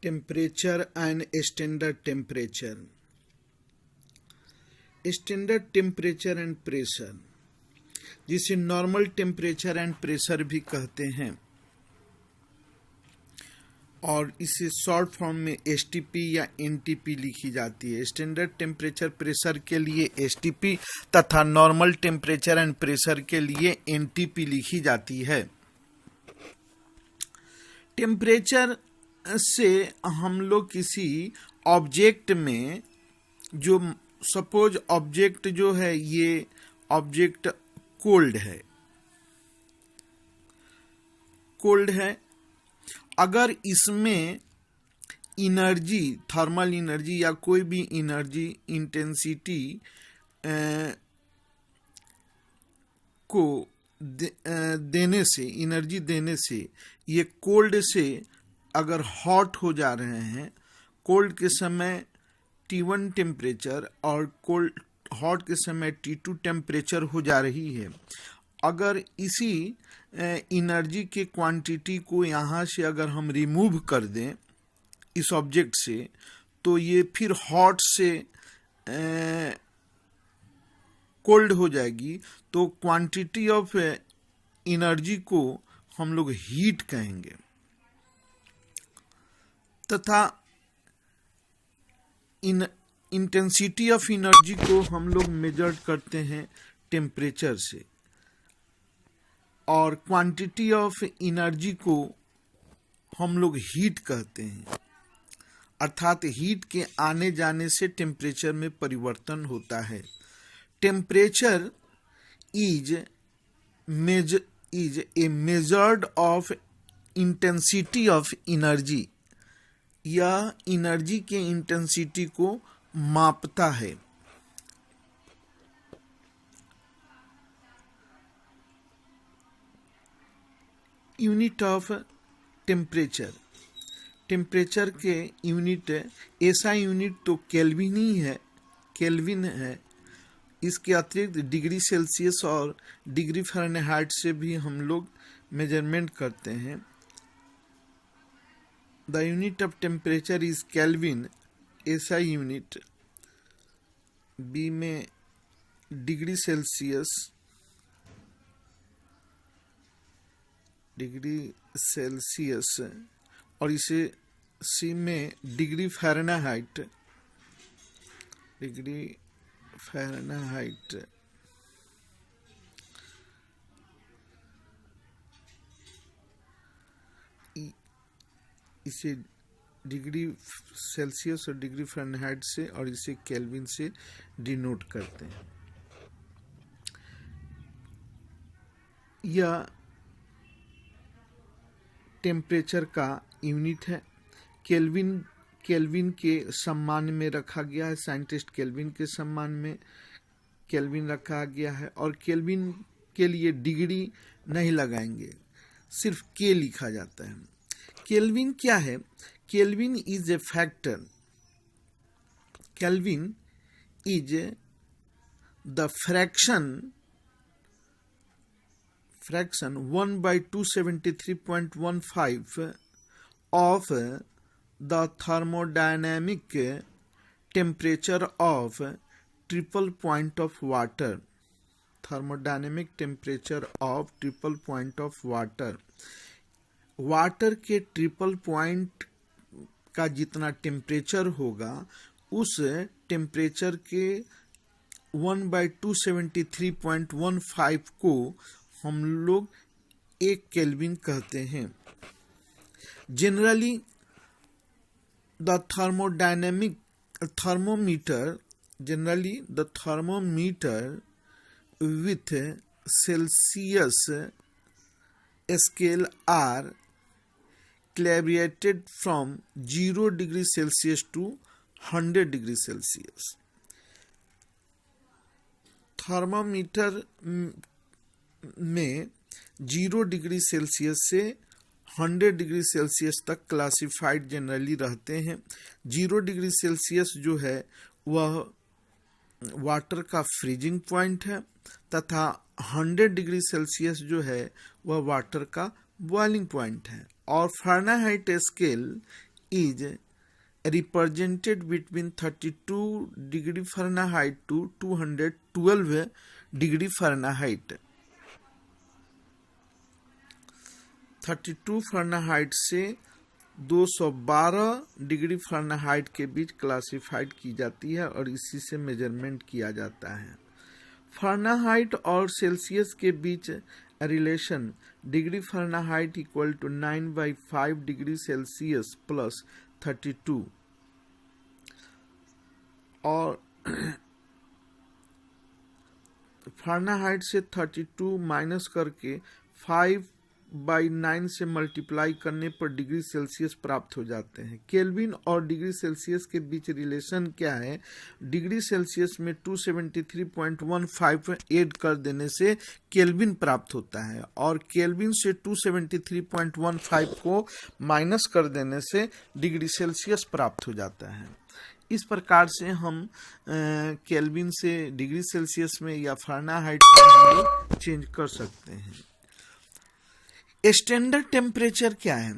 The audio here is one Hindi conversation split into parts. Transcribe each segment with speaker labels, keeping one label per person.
Speaker 1: Temperature and standard temperature. Standard temperature and pressure, जिसे नॉर्मल टेम्परेचर एंड प्रेशर भी कहते हैं, और इसे शॉर्ट फॉर्म में एसटीपी या एनटीपी लिखी जाती है। स्टैंडर्ड टेम्परेचर प्रेशर के लिए एसटीपी तथा नॉर्मल टेम्परेचर एंड प्रेशर के लिए एनटीपी लिखी जाती है। टेम्परेचर से हम लोग किसी ऑब्जेक्ट में, जो सपोज ऑब्जेक्ट जो है, ये ऑब्जेक्ट कोल्ड है, अगर इसमें एनर्जी, थर्मल एनर्जी या कोई भी एनर्जी इंटेंसिटी को देने से, एनर्जी देने से ये कोल्ड से अगर हॉट हो जा रहे हैं, कोल्ड के समय T1 टेम्परेचर और कोल्ड हॉट के समय T2 टेम्परेचर हो जा रही है, अगर इसी एनर्जी के क्वांटिटी को यहाँ से अगर हम रिमूव कर दें इस ऑब्जेक्ट से, तो ये फिर हॉट से कोल्ड हो जाएगी। तो क्वांटिटी ऑफ एनर्जी को हम लोग हीट कहेंगे, तथा इंटेंसिटी ऑफ एनर्जी को हम लोग मेजर करते हैं टेम्परेचर से, और क्वांटिटी ऑफ एनर्जी को हम लोग हीट कहते हैं। अर्थात हीट के आने जाने से टेम्परेचर में परिवर्तन होता है। Temperature is a measured of intensity of energy, यह एनर्जी के इंटेंसिटी को मापता है। यूनिट ऑफ टेम्परेचर, टेम्परेचर के यूनिट, ऐसा यूनिट तो केल्विन ही है, केल्विन है। इसके अतिरिक्त डिग्री सेल्सियस और डिग्री फ़ारेनहाइट से भी हम लोग मेजरमेंट करते हैं। The unit of temperature is kelvin, ऐसा यूनिट। बी में डिग्री सेल्सियस, और इसे सी में डिग्री फ़ारेनहाइट, इसे डिग्री सेल्सियस और डिग्री फ़ारेनहाइट से, और इसे केल्विन से डिनोट करते हैं। यह टेम्परेचर का यूनिट है। केल्विन के सम्मान में रखा गया है, साइंटिस्ट केल्विन के सम्मान में केल्विन रखा गया है, और केल्विन के लिए डिग्री नहीं लगाएंगे, सिर्फ के लिखा जाता है। केल्विन क्या है? Kelvin is a factor, kelvin is the fraction 1/273.15 of the thermodynamic temperature of triple point of water. Thermodynamic temperature of triple point of water. Water के ट्रिपल पॉइंट का जितना टेम्परेचर होगा, उस टेम्परेचर के 1/273.15 को हम लोग 1 केल्विन कहते हैं। Generally the thermometer with Celsius scale are calibrated from 0 degree Celsius to 100 degree Celsius. Thermometer में 0 डिग्री सेल्सियस से 100 डिग्री सेल्सियस तक क्लासिफाइड जनरली रहते हैं। 0 डिग्री सेल्सियस जो है वह वाटर का फ्रीजिंग पॉइंट है, तथा 100 डिग्री सेल्सियस जो है वह वाटर का बॉइलिंग पॉइंट है। और Fahrenheit scale is represented between 32 degree Fahrenheit to 212 degree Fahrenheit. 32 Fahrenheit से 212 डिग्री फ़ारेनहाइट के बीच क्लासिफाइड की जाती है और इसी से मेजरमेंट किया जाता है। फ़ारेनहाइट और सेल्सियस के बीच relation degree Fahrenheit equal to 9/5 degree Celsius plus 32 और फ़ारेनहाइट से 32 माइनस करके 5/9 से मल्टीप्लाई करने पर डिग्री सेल्सियस प्राप्त हो जाते हैं। केल्विन और डिग्री सेल्सियस के बीच रिलेशन क्या है? डिग्री सेल्सियस में 273.15 ऐड कर देने से केल्विन प्राप्त होता है और केल्विन से 273.15 को माइनस कर देने से डिग्री सेल्सियस प्राप्त हो जाता है। इस प्रकार से हम केल्विन से डिग्री सेल्सियस में या फ़ारेनहाइट में हम लोग चेंज कर सकते हैं। स्टैंडर्ड टेम्परेचर क्या है?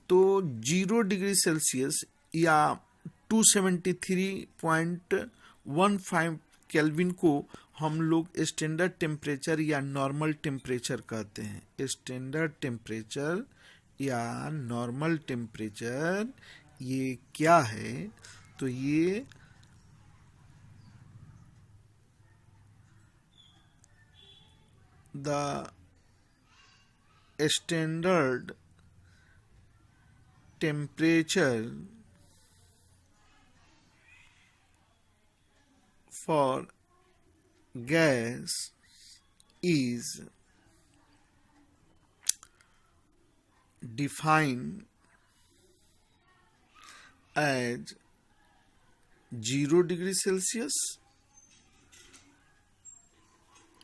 Speaker 1: तो 0 डिग्री सेल्सियस या 273.15 केल्विन को हम लोग स्टैंडर्ड टेम्परेचर या नॉर्मल टेम्परेचर कहते हैं। स्टैंडर्ड टेम्परेचर या नॉर्मल टेम्परेचर ये क्या है? तो ये the standard temperature for gas is defined as 0 degree Celsius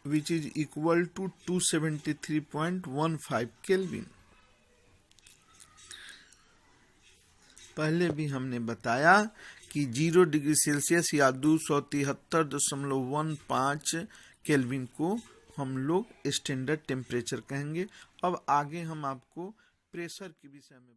Speaker 1: which is equal to 273.15 Kelvin। पहले भी हमने बताया कि 0 डिग्री सेल्सियस या 273.15 केल्विन को हम लोग स्टैंडर्ड टेम्परेचर कहेंगे। अब आगे हम आपको प्रेशर के विषय में